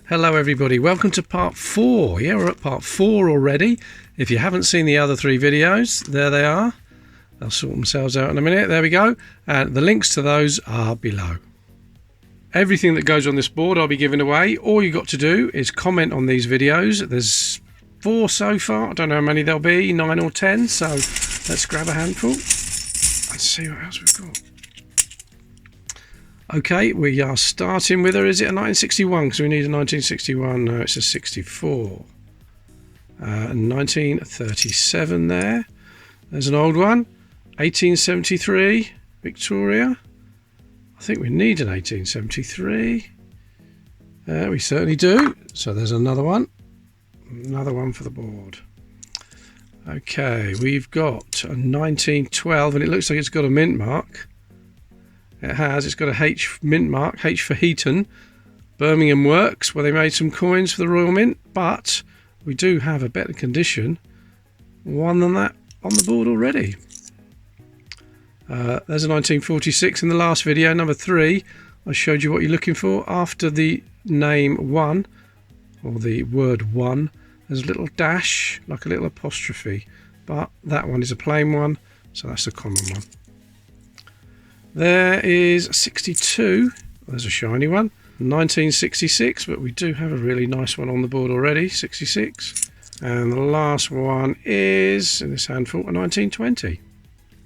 Hello everybody, welcome to part 4. Yeah, we're at part 4 already. If you haven't seen the other 3 videos, there they are. They'll sort themselves out in a minute. There we go. And the links to those are below. Everything that goes on this board I'll be giving away. All you got to do is comment on these videos. There's 4 so far. I don't know how many there'll be, 9 or 10. So let's grab a handful. Let's see what else we've got. Okay, we are starting with her. Is it a 1961? Because we need a 1961. No, it's a 64. 1937 there. There's an old one. 1873 Victoria. I think we need an 1873. We certainly do. So there's another one. Another one for the board. Okay, we've got a 1912, and it looks like it's got a mint mark. It has. It's got a H mint mark, H for Heaton. Birmingham Works, where they made some coins for the Royal Mint, but we do have a better condition one than that on the board already. There's a 1946 in the last video, number 3. I showed you what you're looking for. After the name 1, or the word 1, there's a little dash, like a little apostrophe, but that one is a plain one, so that's a common one. There is 62. There's a shiny one. 1966, but we do have a really nice one on the board already. 66. And the last one is, in this handful, a 1920.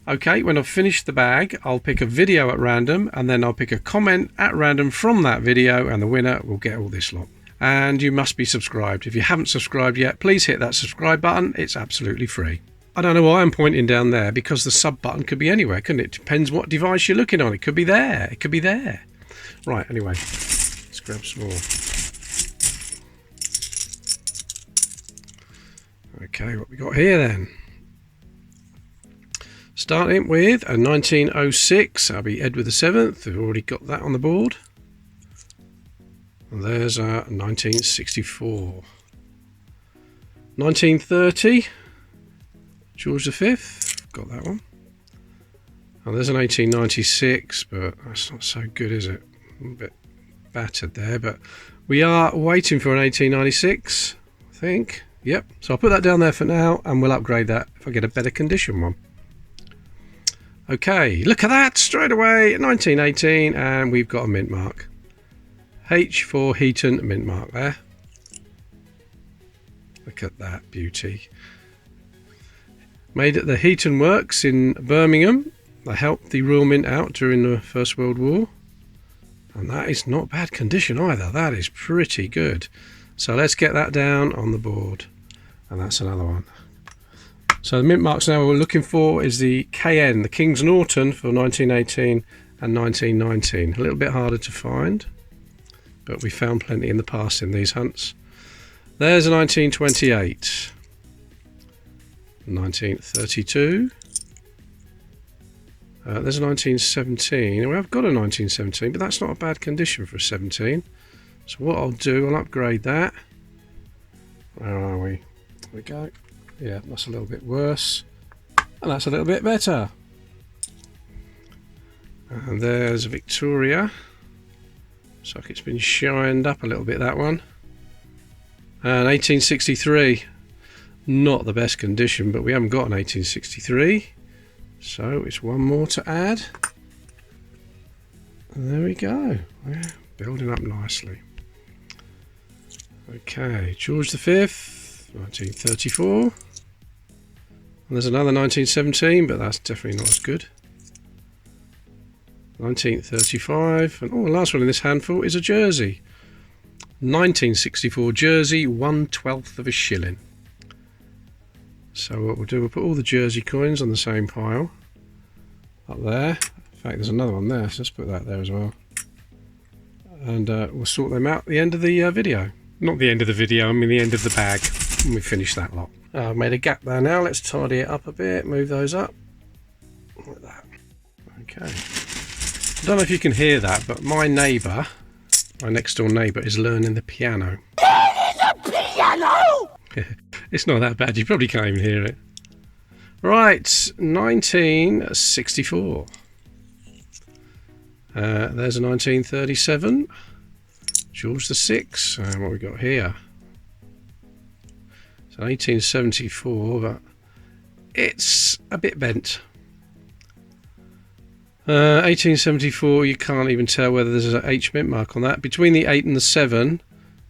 Okay, when I've finished the bag, I'll pick a video at random, and then I'll pick a comment at random from that video, and the winner will get all this lot. And you must be subscribed. If you haven't subscribed yet, please hit that subscribe button. It's absolutely free. I don't know why I'm pointing down there, because the sub button could be anywhere, couldn't it? Depends what device you're looking on. It could be there. It could be there. Right, anyway, let's grab some more. Okay, what we got here then? Starting with a 1906. That'll be Edward VII. We've already got that on the board. And there's a 1964. 1930. George V, got that one. And there's an 1896, but that's not so good, is it? A bit battered there, but we are waiting for an 1896, I think. Yep, so I'll put that down there for now, and we'll upgrade that if I get a better condition one. Okay, look at that, straight away, 1918, and we've got a mint mark. H for Heaton mint mark there. Look at that beauty. Made at the Heaton Works in Birmingham. They helped the Royal Mint out during the First World War. And that is not bad condition either. That is pretty good. So let's get that down on the board. And that's another one. So the mint marks now we're looking for is the KN, the King's Norton for 1918 and 1919. A little bit harder to find, but we found plenty in the past in these hunts. There's a 1928. 1932. There's a 1917. Well, I've got a 1917, but that's not a bad condition for a 17. So what I'll do, I'll upgrade that. Where are we? There we go. Yeah, that's a little bit worse. And that's a little bit better. And there's a Victoria. Looks like it's been shined up a little bit, that one. And 1863. Not the best condition, but we haven't got an 1863, so it's one more to add. And there we go. Yeah, building up nicely. Okay, George V, 1934. And there's another 1917, but that's definitely not as good. 1935, and the last one in this handful is a jersey. 1964 jersey, 1/12 of a shilling. So what we'll do, we'll put all the jersey coins on the same pile up there. In fact, there's another one there, so let's put that there as well. And we'll sort them out at the end of the video. Not the end of the video, I mean the end of the bag when we finish that lot. I've made a gap there now. Let's tidy it up a bit, move those up. Like that. Okay. I don't know if you can hear that, but my neighbour, my next door neighbour, is learning the piano. It is a piano! It's not that bad, you probably can't even hear it. Right, 1964. There's a 1937. George VI, and what we got here? So 1874, but it's a bit bent. 1874, you can't even tell whether there's an H mint mark on that. Between the 8 and the 7,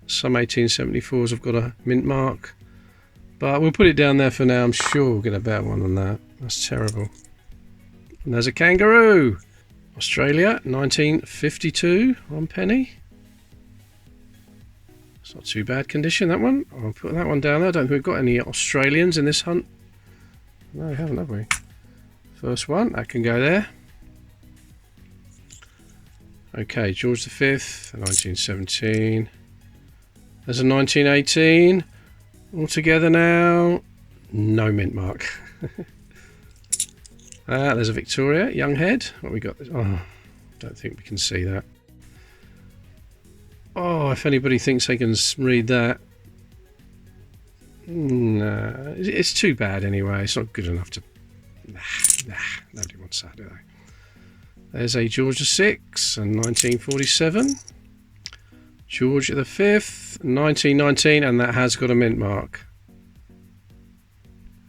some 1874s have got a mint mark. But we'll put it down there for now. I'm sure we'll get a better one than that. That's terrible. And there's a kangaroo. Australia, 1952 on penny. It's not too bad condition, that one. I'll put that one down there. I don't think we've got any Australians in this hunt. No, we haven't, have we? First one, that can go there. Okay, George V, 1917. There's a 1918. Altogether now, no mint mark. There's a Victoria, young head. What we got? Oh, don't think we can see that. Oh, if anybody thinks they can read that, no, it's too bad anyway. It's not good enough to. Nah, nobody wants that, do they? There's a George VI and 1947. George V, 1919, and that has got a mint mark.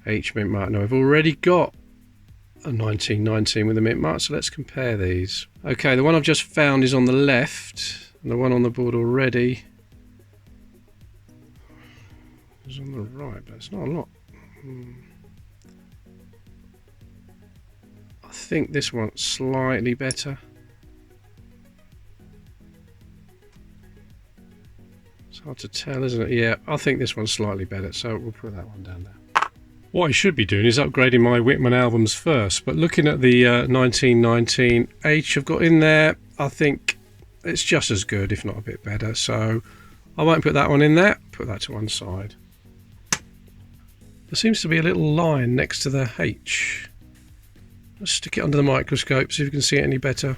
H mint mark. Now, I've already got a 1919 with a mint mark, so let's compare these. Okay, the one I've just found is on the left, and the one on the board already is on the right, but it's not a lot. I think this one's slightly better. It's hard to tell, isn't it? Yeah, I think this one's slightly better, so we'll put that one down there. What I should be doing is upgrading my Whitman albums first, but looking at the 1919 H I've got in there, I think it's just as good, if not a bit better, so I won't put that one in there. Put that to one side. There seems to be a little line next to the H. Let's stick it under the microscope, see if we can see it any better.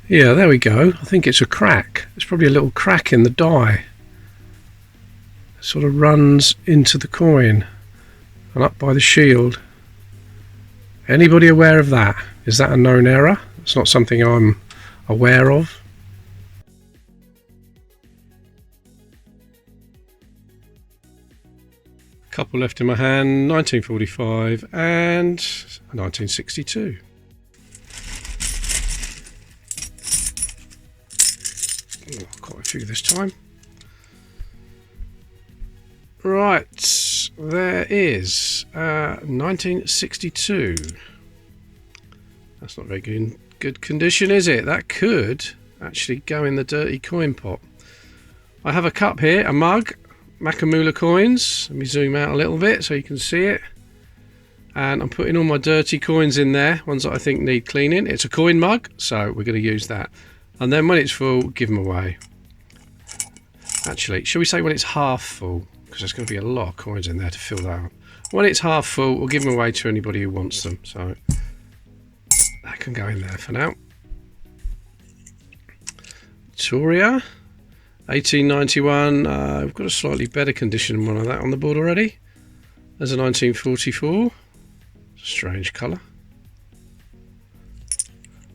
Yeah, there we go. I think it's a crack. It's probably a little crack in the die. It sort of runs into the coin and up by the shield. Anybody aware of that? Is that a known error? It's not something I'm aware of. Couple left in my hand, 1945 and 1962. Oh, quite a few this time. Right, there is 1962. That's not very good condition, is it? That could actually go in the dirty coin pot. I have a cup here, a mug, Makamula coins. Let me zoom out a little bit so you can see it. And I'm putting all my dirty coins in there, ones that I think need cleaning. It's a coin mug, so we're going to use that. And then when it's full, give them away. Actually, shall we say when it's half full? Because there's going to be a lot of coins in there to fill that up. When it's half full, we'll give them away to anybody who wants them. So that can go in there for now. Victoria, 1891. We've got a slightly better condition one of that on the board already. There's a 1944. Strange colour.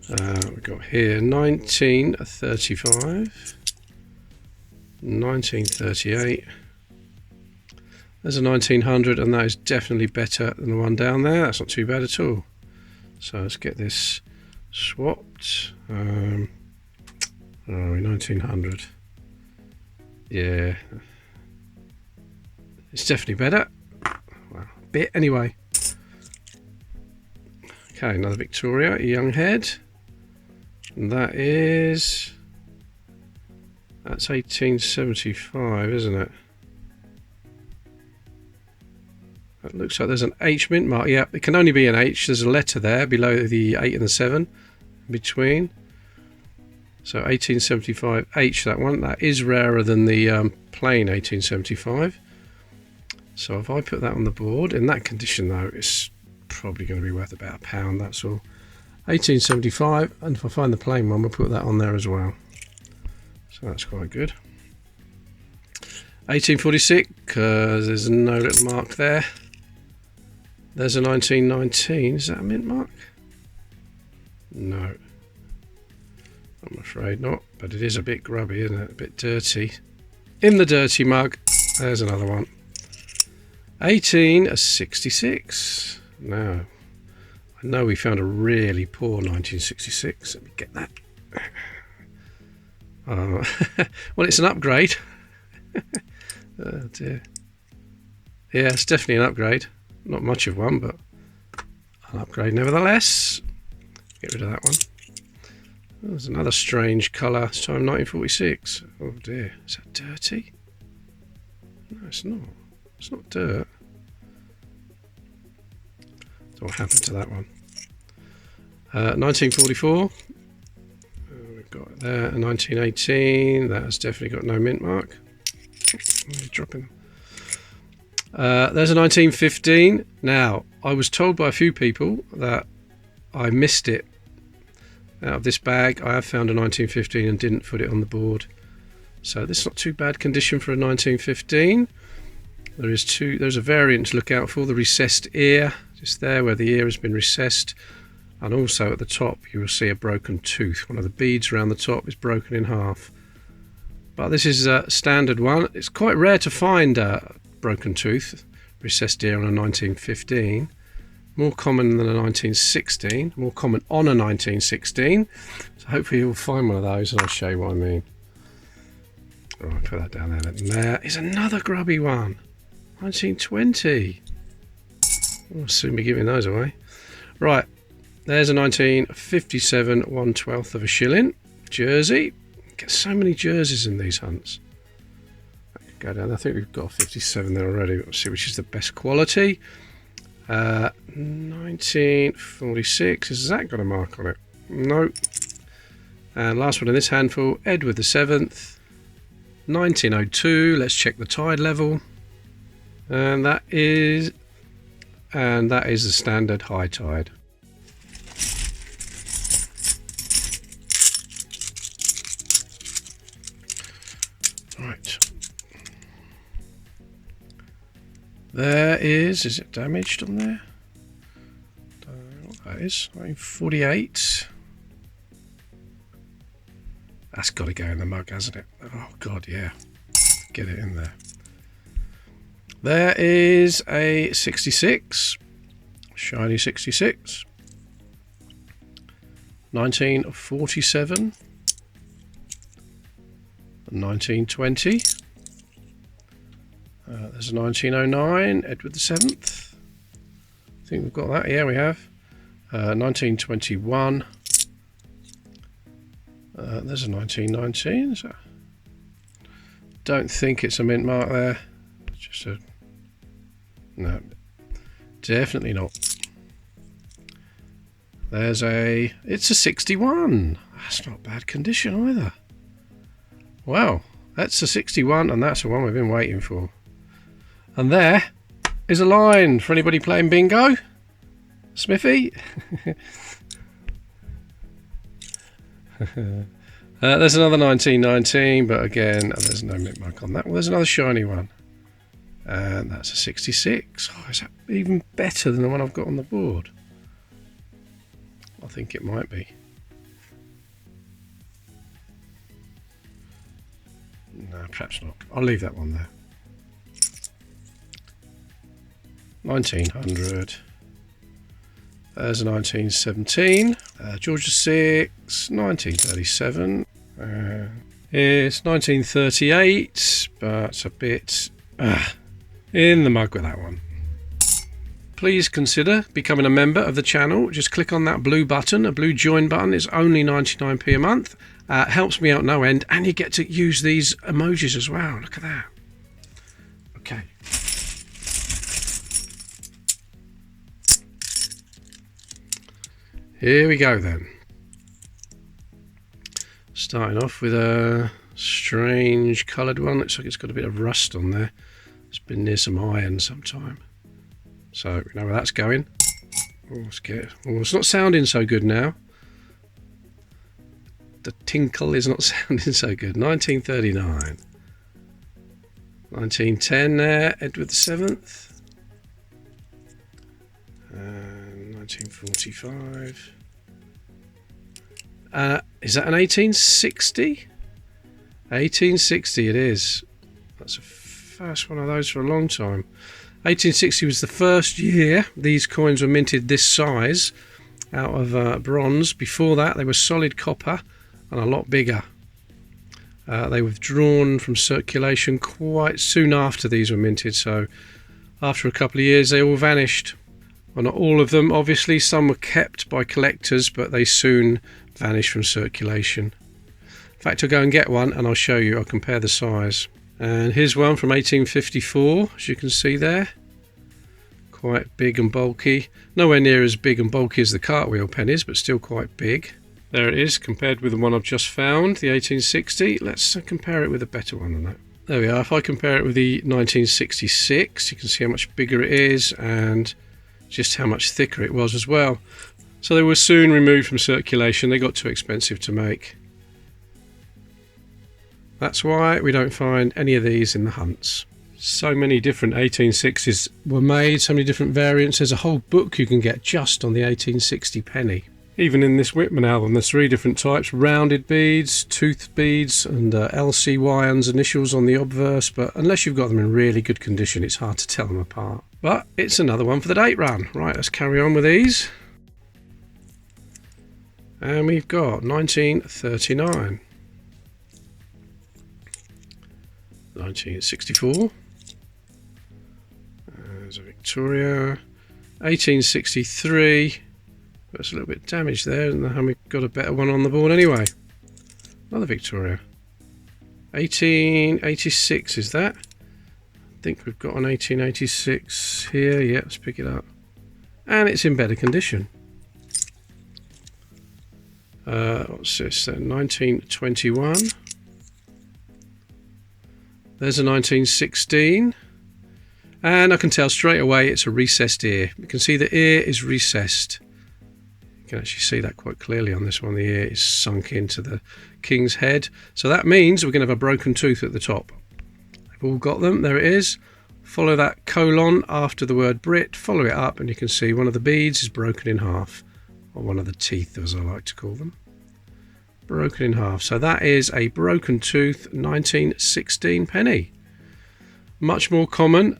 We've got here 1935. 1938. There's a 1900, and that is definitely better than the one down there. That's not too bad at all. So let's get this swapped. 1900. Yeah, it's definitely better. Well, a bit anyway. Okay, another Victoria, a young head. And that's 1875, isn't it? It looks like there's an H mint mark. Yeah, it can only be an H. There's a letter there below the 8 and the 7 in between. So 1875 H, that one. That is rarer than the plain 1875. So if I put that on the board, in that condition though, it's probably going to be worth about £1, that's all. 1875, and if I find the plain one, we'll put that on there as well. So that's quite good. 1846, there's no little mark there. There's a 1919, is that a mint mark? No. I'm afraid not, but it is a bit grubby, isn't it? A bit dirty. In the dirty mug, there's another one. 1866. Now, I know we found a really poor 1966. Let me get that. Well, it's an upgrade. Oh dear. Yeah, it's definitely an upgrade. Not much of one, but an upgrade nevertheless. Get rid of that one. Oh, there's another strange colour. This time 1946. Oh dear. Is that dirty? No, it's not. It's not dirt. So what happened to that one? 1944. We've got it there. 1918. That has definitely got no mint mark. Dropping. There's a 1915. Now, I was told by a few people that I missed it out of this bag. I have found a 1915 and didn't put it on the board. So this is not too bad condition for a 1915. There's a variant to look out for, the recessed ear, just there where the ear has been recessed. And also at the top you will see a broken tooth. One of the beads around the top is broken in half. But this is a standard one. It's quite rare to find a broken tooth, recessed ear on a 1915. More common than a 1916. More common on a 1916. So hopefully you'll find one of those and I'll show you what I mean. Alright, put that down there. There is another grubby one. 1920. I'll soon be giving those away. Right, there's a 1957 1/12 of a shilling. Jersey. Get so many jerseys in these hunts. Go down. I think we've got 57 there already. Let's see which is the best quality. 1946. Has that got a mark on it? No. And last one in this handful, Edward VII. 1902. Let's check the tide level. And that is the standard high tide. Right. There is it damaged on there? Don't know what that is. 1948. That's got to go in the mug, hasn't it? Oh God, yeah. Get it in there. There is a 66. Shiny 66. 1947. 1920. There's a 1909, Edward VII. I think we've got that. Yeah, we have. 1921. There's a 1919. So don't think it's a mint mark there. It's just a... No, definitely not. There's a... It's a 61. That's not bad condition either. Wow, that's a 61 and that's the one we've been waiting for. And there is a line for anybody playing bingo. Smithy. There's another 1919, but again, there's no mint mark on that. Well, there's another shiny one. And that's a 66. Oh, is that even better than the one I've got on the board? I think it might be. No, perhaps not. I'll leave that one there. 1900. There's a 1917. George VI. 1937. It's 1938, but a bit in the mug with that one. Please consider becoming a member of the channel. Just click on that blue button, a blue join button. It's only 99p a month. Helps me out no end, and you get to use these emojis as well. Look at that. Okay. Here we go then. Starting off with a strange coloured one. Looks like it's got a bit of rust on there. It's been near some iron sometime. So we know where that's going. Oh, it's not sounding so good now. The tinkle is not sounding so good. 1939. 1910 there, Edward VII. 1945. Is that an 1860? 1860 it is. That's the first one of those for a long time. 1860 was the first year these coins were minted this size out of bronze. Before that they were solid copper and a lot bigger. They were withdrawn from circulation quite soon after these were minted, so after a couple of years they all vanished. Well, not all of them obviously, some were kept by collectors, but they soon vanished from circulation. In fact, I'll go and get one and I'll show you, I'll compare the size. And here's one from 1854, as you can see there. Quite big and bulky. Nowhere near as big and bulky as the cartwheel pennies, but still quite big. There it is, compared with the one I've just found, the 1860. Let's compare it with a better one than that. There we are. If I compare it with the 1966, you can see how much bigger it is and just how much thicker it was as well. So they were soon removed from circulation. They got too expensive to make. That's why we don't find any of these in the hunts. So many different 1860s were made, so many different variants. There's a whole book you can get just on the 1860 penny. Even in this Whitman album, there's 3 different types: rounded beads, toothed beads, and LCY's initials on the obverse, but unless you've got them in really good condition, it's hard to tell them apart. But it's another one for the date run. Right, let's carry on with these. And we've got 1939. 1964, there's a Victoria. 1863, that's a little bit damaged there, and we've got a better one on the board anyway. Another Victoria. 1886 is that? I think we've got an 1886 here. Yeah, let's pick it up. And it's in better condition. What's this then? 1921. There's a 1916, and I can tell straight away it's a recessed ear. You can see the ear is recessed. You can actually see that quite clearly on this one. The ear is sunk into the king's head. So that means we're going to have a broken tooth at the top. They've all got them. There it is. Follow that colon after the word Brit. Follow it up and you can see one of the beads is broken in half. Or one of the teeth, as I like to call them. Broken in half. So that is a broken tooth 1916 penny. Much more common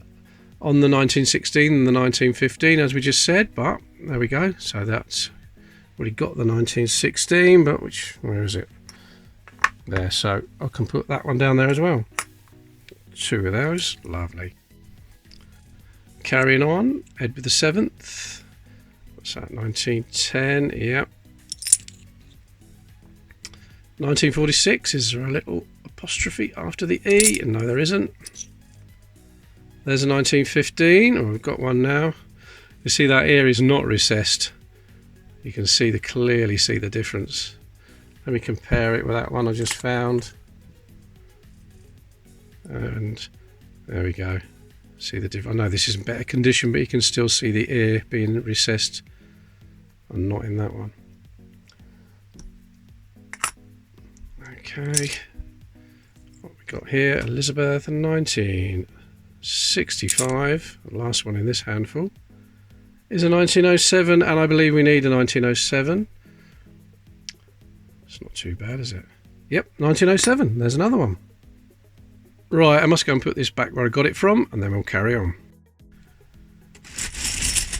on the 1916 than the 1915, as we just said, but there we go. So that's already got the 1916, but where is it? There, so I can put that one down there as well. 2 of those, lovely. Carrying on, Edward VII. What's that? 1910, yep. 1946, is there a little apostrophe after the E? No, there isn't. There's a 1915, oh, we've got one now. You see that ear is not recessed. You can see clearly see the difference. Let me compare it with that one I just found. And there we go. See the difference. I know this is in better condition, but you can still see the ear being recessed. And not in that one. Okay, what we got here, Elizabeth, 1965, the last one in this handful, is a 1907, and I believe we need a 1907. It's not too bad, is it? Yep, 1907, there's another one. Right, I must go and put this back where I got it from, and then we'll carry on.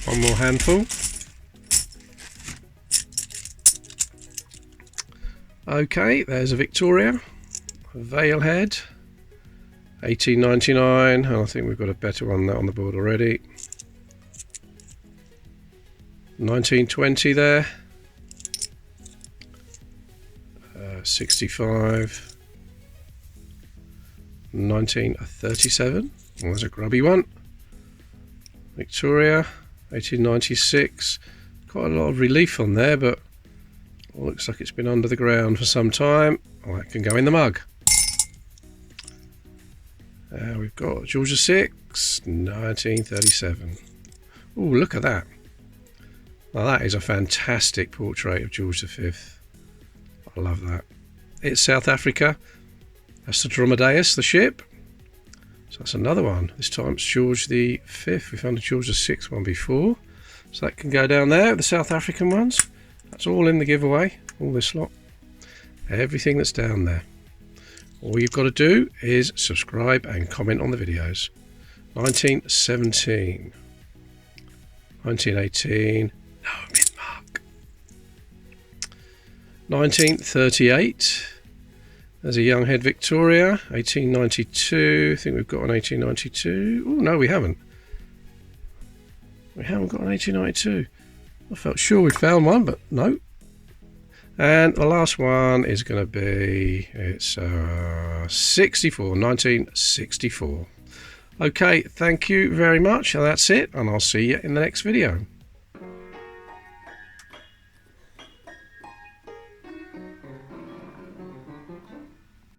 One more handful. Okay, there's a Victoria, a Vale Head, 1899, and I think we've got a better one on the board already. 1920 there, 65, 1937, well, there's a grubby one. Victoria, 1896, quite a lot of relief on there, but looks like it's been under the ground for some time. Oh, that can go in the mug. We've got George VI, 1937. Oh, look at that. Now that is a fantastic portrait of George V. I love that. It's South Africa. That's the Dromedaeus, the ship. So that's another one. This time it's George V. We found a George VI one before. So that can go down there, the South African ones. That's all in the giveaway, all this lot. Everything that's down there. All you've got to do is subscribe and comment on the videos. 1917. 1918. No, mid-mark. 1938. There's a young head Victoria. 1892. I think we've got an 1892. Oh, no, we haven't. We haven't got an 1892. I felt sure we'd found one, but no. And the last one is going to be, it's 1964. Okay, thank you very much. And that's it, and I'll see you in the next video.